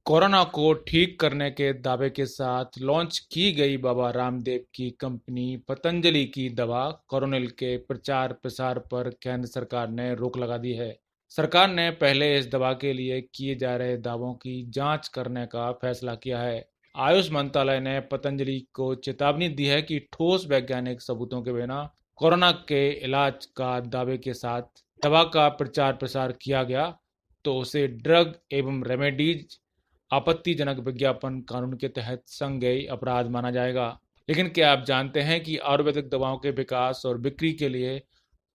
Corona को ठीक करने के दावे के साथ लॉन्च की गई बाबा रामदेव की कंपनी पतंजलि की दवा कोरोनिल के प्रचार प्रसार पर केंद्र सरकार ने रोक लगा दी है। सरकार ने पहले इस दवा के लिए किए जा रहे दावों की जांच करने का फैसला किया है। आयुष मंत्रालय ने पतंजलि को चेतावनी दी है कि ठोस वैज्ञानिक सबूतों के बिना कोरोना के इलाज का दावे के साथ दवा का प्रचार प्रसार किया गया तो उसे ड्रग एवं रेमेडीज आपत्तिजनक विज्ञापन कानून के तहत संज्ञेय अपराध माना जाएगा। लेकिन क्या आप जानते हैं कि आयुर्वेदिक दवाओं के विकास और बिक्री के लिए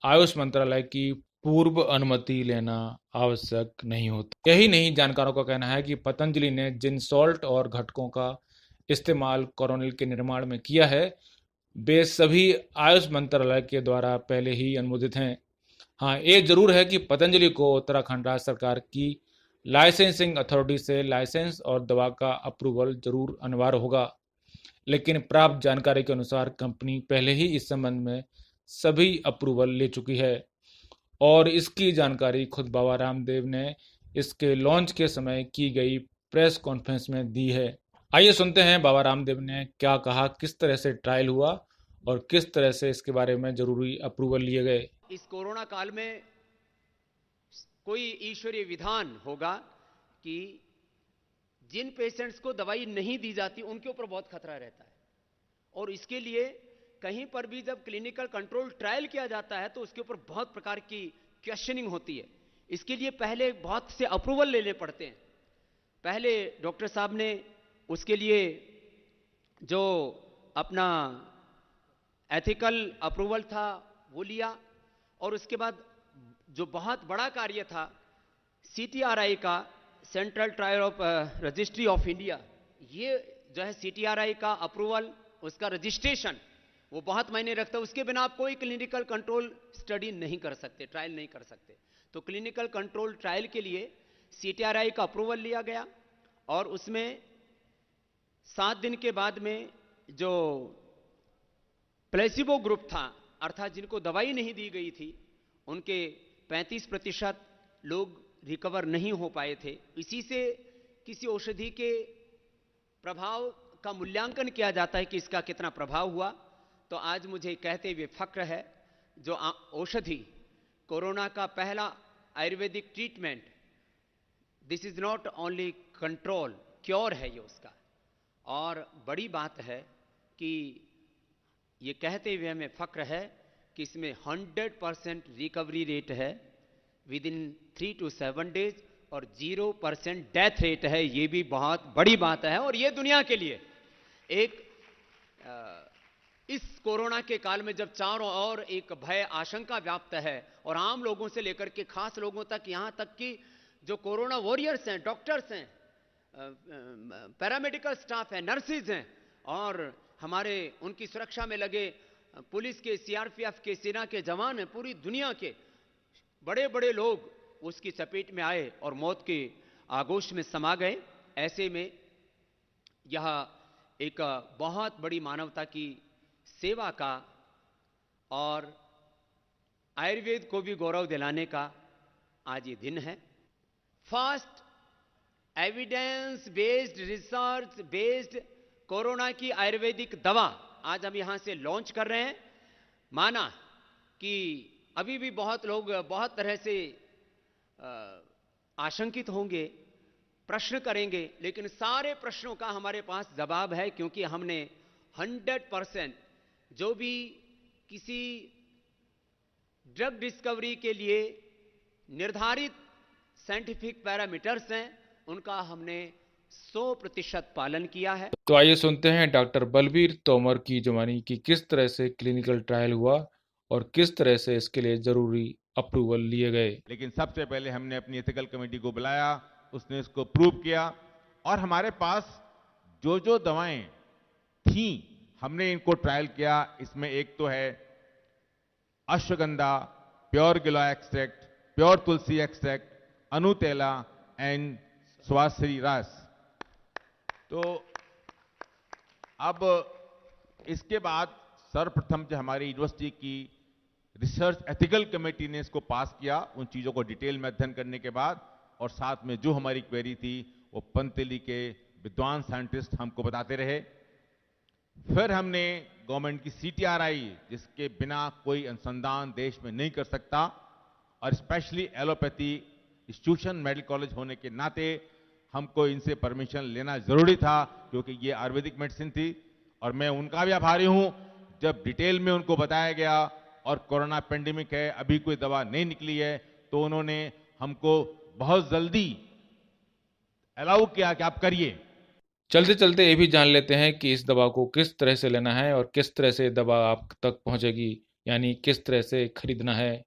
आयुष मंत्रालय की पूर्व अनुमति लेना आवश्यक नहीं होता। यही नहीं, जानकारों का कहना है कि पतंजलि ने जिन सॉल्ट और घटकों का इस्तेमाल कोरोनिल के निर्माण में किया है वे सभी आयुष मंत्रालय के द्वारा पहले ही अनुमोदित हैं। हाँ, ये जरूर है कि पतंजलि को उत्तराखंड राज्य सरकार की लाइसेंसिंग अथॉरिटी से लाइसेंस और दवा का अप्रूवल जरूर अनिवार्य होगा। लेकिन प्राप्त जानकारी के अनुसार कंपनी पहले ही इस संबंध में सभी अप्रूवल ले चुकी है और इसकी जानकारी खुद बाबा रामदेव ने इसके लॉन्च के समय की गई प्रेस कॉन्फ्रेंस में दी है। आइए सुनते हैं बाबा रामदेव ने क्या कहा, किस तरह से ट्रायल हुआ और किस तरह से इसके बारे में जरूरी अप्रूवल लिए गए। इस कोरोना काल में कोई ईश्वरीय विधान होगा कि जिन पेशेंट्स को दवाई नहीं दी जाती उनके ऊपर बहुत खतरा रहता है, और इसके लिए कहीं पर भी जब क्लिनिकल कंट्रोल ट्रायल किया जाता है तो उसके ऊपर बहुत प्रकार की क्वेश्चनिंग होती है। इसके लिए पहले बहुत से अप्रूवल लेने पड़ते हैं। पहले डॉक्टर साहब ने उसके लिए जो अपना एथिकल अप्रूवल था वो लिया, और उसके बाद जो बहुत बड़ा कार्य था सीटीआरआई का, central trial of registry of India, ये जो है सीटीआरआई का अप्रूवल, उसका रजिस्ट्रेशन वो बहुत मायने रखता है। उसके बिना आप कोई क्लिनिकल कंट्रोल स्टडी नहीं कर सकते, ट्रायल नहीं कर सकते। तो क्लिनिकल कंट्रोल ट्रायल के लिए सीटीआरआई का अप्रूवल लिया गया, और उसमें 7 दिन के बाद में जो प्लेसिबो ग्रुप था, अर्थात जिनको दवाई नहीं दी गई थी, उनके 35% लोग रिकवर नहीं हो पाए थे। इसी से किसी औषधि के प्रभाव का मूल्यांकन किया जाता है कि इसका कितना प्रभाव हुआ। तो आज मुझे कहते हुए फक्र है, जो औषधि कोरोना का पहला Ayurvedic treatment, this is not only control, cure है ये उसका। और बड़ी बात है कि ये कहते हुए हमें फक्र है कि इसमें 100% रिकवरी रेट है विद इन 3 to 7 डेज, और 0% डेथ रेट है। ये भी बहुत बड़ी बात है, और ये दुनिया के लिए एक इस कोरोना के काल में जब चारों ओर एक भय आशंका व्याप्त है, और आम लोगों से लेकर के खास लोगों तक, यहां तक कि जो कोरोना वॉरियर्स हैं, डॉक्टर्स हैं, पैरामेडिकल स्टाफ है, नर्सिस हैं, और हमारे उनकी सुरक्षा में लगे पुलिस के, सीआरपीएफ के, सेना के जवान हैं, पूरी दुनिया के बड़े बड़े लोग उसकी चपेट में आए और मौत के आगोश में समा गए। ऐसे में यह एक बहुत बड़ी मानवता की सेवा का और आयुर्वेद को भी गौरव दिलाने का आज ये दिन है। Fast evidence based, research based corona की आयुर्वेदिक दवा आज हम यहां से लॉन्च कर रहे हैं। माना कि अभी भी बहुत लोग बहुत तरह से आशंकित होंगे, प्रश्न करेंगे, लेकिन सारे प्रश्नों का हमारे पास जवाब है, क्योंकि हमने 100% जो भी किसी ड्रग डिस्कवरी के लिए निर्धारित साइंटिफिक पैरामीटर्स हैं, उनका हमने 100% पालन किया है। तो आइए सुनते हैं डॉक्टर बलबीर तोमर की जुबानी कि किस तरह से क्लिनिकल ट्रायल हुआ और किस तरह से इसके लिए जरूरी अप्रूवल लिए गए। लेकिन सबसे पहले हमने अपनी एथिकल कमेटी को बुलाया, उसने इसको प्रूव किया, और हमारे पास जो जो दवाएं थी हमने इनको ट्रायल किया। इसमें एक तो है ashwagandha, pure giloy extract, pure tulsi extract, अनुतेला एंड स्वाश्री रस। तो अब इसके बाद सर्वप्रथम जो हमारी यूनिवर्सिटी की रिसर्च एथिकल कमेटी ने इसको पास किया, उन चीजों को डिटेल में अध्ययन करने के बाद, और साथ में जो हमारी क्वेरी थी वो पतंजलि के विद्वान साइंटिस्ट हमको बताते रहे। फिर हमने गवर्नमेंट की CTR आई, जिसके बिना कोई अनुसंधान देश में नहीं कर सकता, और specially allopathy institution medical college होने के नाते हमको इनसे परमिशन लेना जरूरी था, क्योंकि ये आयुर्वेदिक मेडिसिन थी। और मैं उनका भी आभारी हूं, जब डिटेल में उनको बताया गया और कोरोना पेंडेमिक है, अभी कोई दवा नहीं निकली है, तो उन्होंने हमको बहुत जल्दी अलाउ किया कि आप करिए। चलते चलते ये भी जान लेते हैं कि इस दवा को किस तरह से लेना है और किस तरह से दवा आप तक पहुंचेगी, यानी किस तरह से खरीदना है,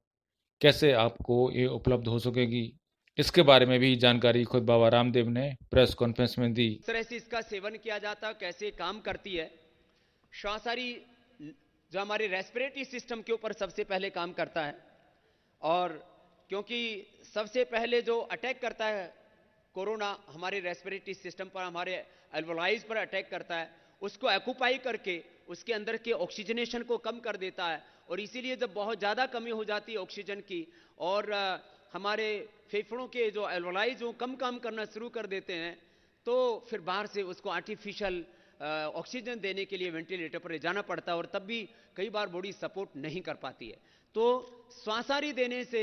कैसे आपको ये उपलब्ध हो सकेगी। इसके बारे में भी जानकारी खुद बाबा रामदेव ने प्रेस कॉन्फ्रेंस में दी। किस तरह से इसका सेवन किया जाता है, कैसे काम करती है। श्वासारी जो हमारे रेस्पिरेटरी सिस्टम के ऊपर सबसे पहले काम करता है, और क्योंकि सबसे पहले जो अटैक करता है कोरोना हमारे रेस्पिरेटरी सिस्टम पर, हमारे एल्वोलाइज पर अटैक करता है, उसको एक्यूपाई करके उसके अंदर के ऑक्सीजनेशन को कम कर देता है। और इसीलिए जब बहुत ज़्यादा कमी हो जाती है ऑक्सीजन की, और हमारे फेफड़ों के जो एल्वोलाइज जो कम काम करना शुरू कर देते हैं, तो फिर बाहर से उसको आर्टिफिशियल ऑक्सीजन देने के लिए वेंटिलेटर पर ले जाना पड़ता है, और तब भी कई बार बॉडी सपोर्ट नहीं कर पाती है। तो श्वासारी देने से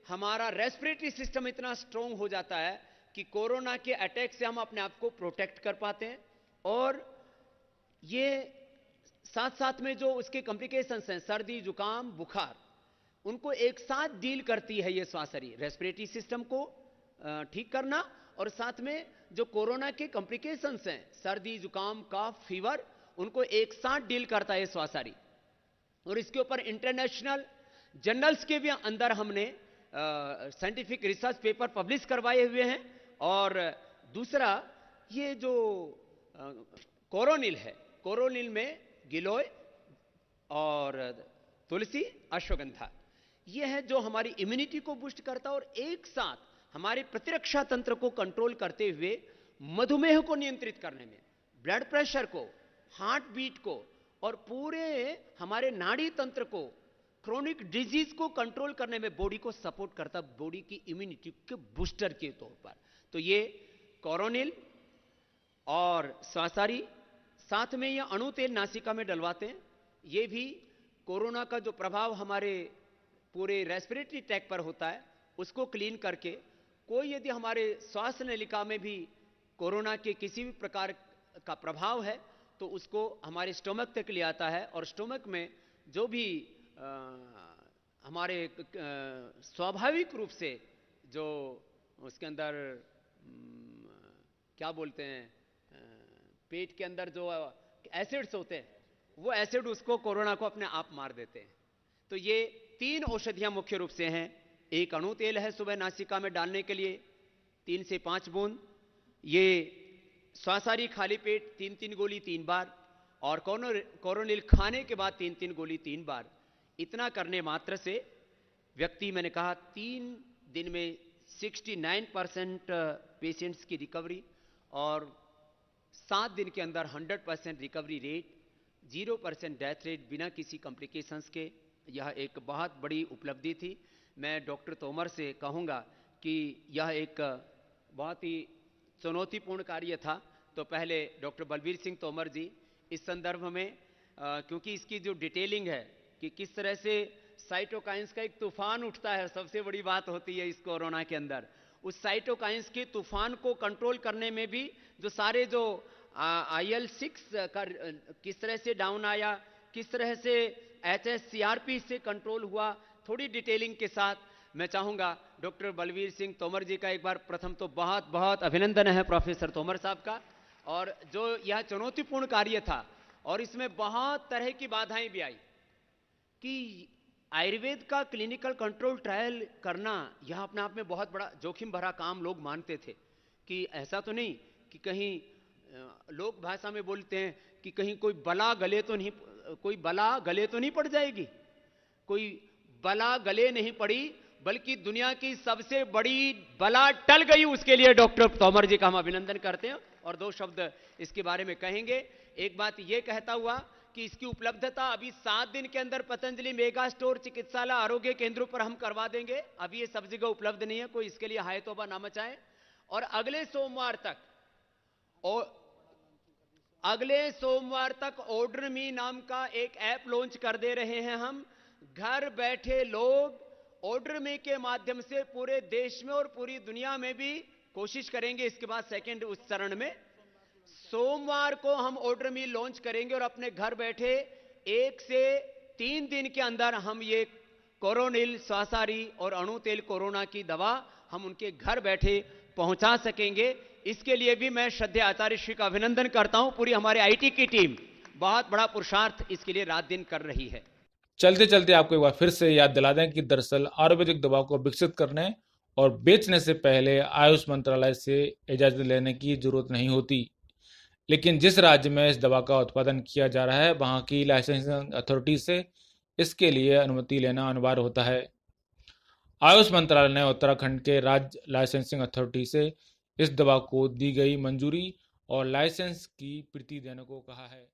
हमारा रेस्पिरेटरी सिस्टम इतना स्ट्रांग हो जाता है कि कोरोना के अटैक से हम अपने आप को प्रोटेक्ट कर पाते हैं। और ये साथ साथ में जो उसके कॉम्प्लिकेशंस हैं, सर्दी जुकाम बुखार, उनको एक साथ डील करती है ये श्वासारी, रेस्पिरेटरी सिस्टम को ठीक करना, और साथ में जो कोरोना के कॉम्प्लिकेशंस हैं, सर्दी जुकाम कफ फीवर, उनको एक साथ डील करता है श्वासारी। और इसके ऊपर इंटरनेशनल जर्नल्स के भी अंदर हमने साइंटिफिक रिसर्च पेपर पब्लिश करवाए हुए हैं। और दूसरा, ये जो कोरोनिल है, कोरोनिल में गिलोय और तुलसी अश्वगंधा, ये है जो हमारी इम्यूनिटी को बूस्ट करता है, और एक साथ हमारे प्रतिरक्षा तंत्र को कंट्रोल करते हुए मधुमेह को नियंत्रित करने में, ब्लड प्रेशर को, हार्ट बीट को, और पूरे हमारे नाड़ी तंत्र को, क्रोनिक डिजीज को कंट्रोल करने में बॉडी को सपोर्ट करता, बॉडी की इम्यूनिटी के बूस्टर के तौर पर। तो ये कोरोनिल और श्वासारी, साथ में ये अणु तेल नासिका में डलवाते हैं। ये भी कोरोना का जो प्रभाव हमारे पूरे रेस्पिरेटरी ट्रैक पर होता है, उसको क्लीन करके, कोई यदि हमारे श्वास नलिका में भी कोरोना के किसी भी प्रकार का प्रभाव है, तो उसको हमारे स्टोमक तक ले आता है, और स्टोमक में जो भी हमारे स्वाभाविक रूप से जो उसके अंदर क्या बोलते हैं, पेट के अंदर जो एसिड्स होते हैं, वो एसिड उसको कोरोना को अपने आप मार देते हैं। तो ये 3 औषधियां मुख्य रूप से हैं। एक अणु तेल है सुबह नासिका में डालने के लिए 3 से 5 बूंद, ये श्वासारी खाली पेट 3-3 गोली 3 बार, और कोरोनिल खाने के बाद 3-3 गोली 3 बार। इतना करने मात्र से व्यक्ति, मैंने कहा 3 दिन में 69% पेशेंट्स की रिकवरी, और 7 दिन के अंदर 100% रिकवरी रेट, 0% डेथ रेट बिना किसी कॉम्प्लिकेशंस के। यह एक बहुत बड़ी उपलब्धि थी। मैं डॉक्टर तोमर से कहूँगा कि यह एक बहुत ही चुनौतीपूर्ण कार्य था। तो पहले डॉक्टर बलबीर सिंह तोमर जी इस संदर्भ में, क्योंकि इसकी जो डिटेलिंग है कि किस तरह से साइटोकाइंस का एक तूफान उठता है, सबसे बड़ी बात होती है इस कोरोना के अंदर, उस साइटोकाइंस के तूफान को कंट्रोल करने में भी जो सारे जो IL-6 का किस तरह से डाउन आया, किस तरह से HSCRP से कंट्रोल हुआ, थोड़ी डिटेलिंग के साथ मैं चाहूंगा डॉक्टर बलबीर सिंह तोमर जी का एक बार प्रथम तो बहुत बहुत अभिनंदन है प्रोफेसर तोमर साहब का। और जो यह चुनौतीपूर्ण कार्य था, और इसमें बहुत तरह की बाधाएं भी आई कि आयुर्वेद का क्लिनिकल कंट्रोल ट्रायल करना यह अपने आप में बहुत बड़ा जोखिम भरा काम लोग मानते थे, कि ऐसा तो नहीं कि कहीं लोक भाषा में बोलते हैं कि कहीं कोई बला गले तो नहीं पड़ जाएगी। कोई बला गले नहीं पड़ी, बल्कि दुनिया की सबसे बड़ी बला टल गई। उसके लिए डॉक्टर तोमर जी का हम अभिनंदन करते हैं, और 2 शब्द इसके बारे में कहेंगे। एक बात यह कहता हुआ कि इसकी उपलब्धता अभी 7 दिन के अंदर पतंजलि मेगा स्टोर, चिकित्सालय, आरोग्य केंद्रों पर हम करवा देंगे। अभी ये सब जगह उपलब्ध नहीं है, कोई इसके लिए हाय तौबा ना मचाए। और अगले सोमवार तक और अगले सोमवार तक ऑर्डर मी नाम का एक ऐप लॉन्च कर दे रहे हैं हम। घर बैठे लोग ऑर्डर मी के माध्यम से पूरे देश में और पूरी दुनिया में भी कोशिश करेंगे। इसके बाद सेकंड उस चरण में सोमवार को हम ऑर्डर मी लॉन्च करेंगे और अपने घर बैठे 1 से 3 दिन के अंदर हम ये कोरोनिल, स्वासारी और अणु तेल कोरोना की दवा हम उनके घर बैठे पहुंचा सकेंगे। इसके लिए भी मैं श्रद्धेय आचार्य श्री का अभिनंदन करता हूं। पूरी हमारे आईटी की टीम बहुत बड़ा पुरुषार्थ इसके लिए रात दिन कर रही है। चलते चलते आपको एक बार फिर से याद दिला दें कि दरअसल आयुर्वेदिक दवा को विकसित करने और बेचने से पहले आयुष मंत्रालय से इजाजत लेने की जरूरत नहीं होती, लेकिन जिस राज्य में इस दवा का उत्पादन किया जा रहा है वहां की लाइसेंसिंग अथॉरिटी से इसके लिए अनुमति लेना अनिवार्य होता है। आयुष मंत्रालय ने उत्तराखंड के राज्य लाइसेंसिंग अथॉरिटी से इस दवा को दी गई मंजूरी और लाइसेंस की प्रति देने को कहा है।